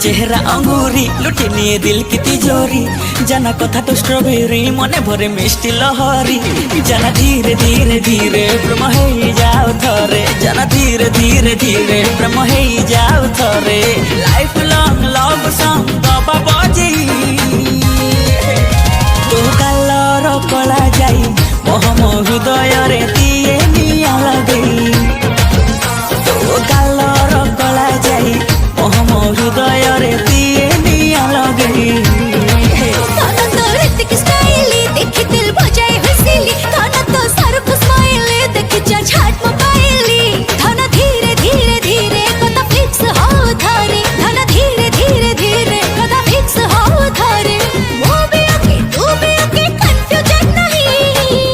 चेहरा अंगूरी लुटी निये दिल की तिजोरी जाना कथा तो स्ट्रॉबेरी मने भरे मिष्टी लहरी जाना धीरे धीरे धीरे प्रेम हे जाओ थरे जाना धीरे धीरे धीरे प्रेम हे जाओ थरे लाइफ लॉन्ग लव सॉन्ग बाबा बाजी तो कलर कला जाई मोहम हृदय रे दिए निया लगई तो कलर कला जाई मोहम हृदय रे दिए निया लगई खाना तो ऋतिक स्टाइल देखी दिल बजाए हुइसिली खाना तो सारुख स्माइल देखी जज हार्ट मोबाइल खाना धीरे धीरे धीरे कदा फिक्स हो थारे खाना धीरे धीरे धीरे कदा फिक्स हो थारे वो भी ओके तू भी ओके कंफ्यूजन नहीं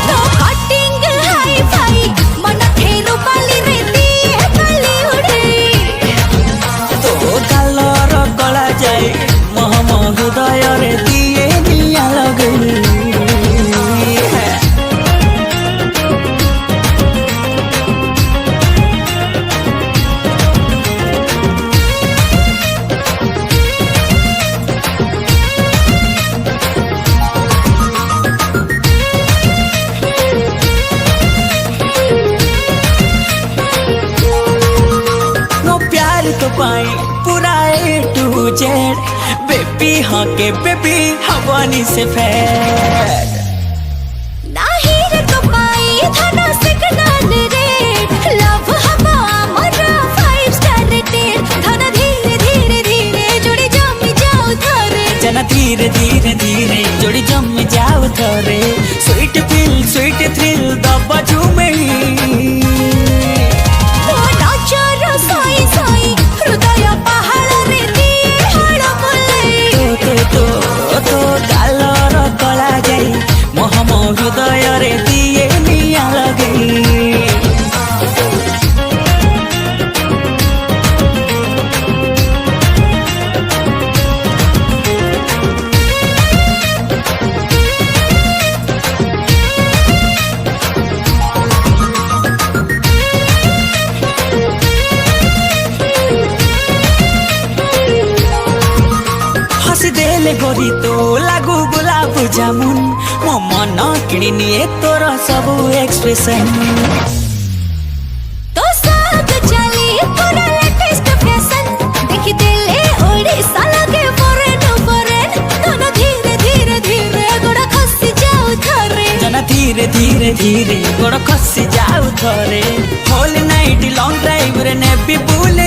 नो कटिंग हाई फाई मन ठेनु बाली रे दिए बाली उड़े तो कलर कला जाए मोहम हृदय रे दिए निया लगई वो प्यार तो पाई पूरा ए टू जेड बेबी हाँ के बेबी हवानी से फेड नाही रे तो पाई धना सिग्नल रेड लव हवा मरा 5 स्टार रेटेड धना धीरे धीरे धीरे जोड़ी जमी जाओ थारे जना धीरे धीरे धीरे जोड़ी जम जाओ थरे स्वीट फील स्वीट थ्रिल दबा झूमे ओ नाचर साई साई हृदय पहाड़ रे दिए हाड़ बोले तो कलर कला जाई मोहम हृदय रे दिए निया लगई हसी देले गोरी तो लागू गुलाब जामुन मो मन किणी निये तोर सब एक्सप्रेशन तो साग चली पूरा लेटेस्ट फैशन देखी दिले ओडिशा लगे फॉरेन धना धीरे धीरे धीरे गोड़ा खसी जाओ थारे जना धीरे धीरे धीरे गोड़ खसी जाऊ थरे होल नाइट लॉन्ग ड्राइव रे नेबी बुले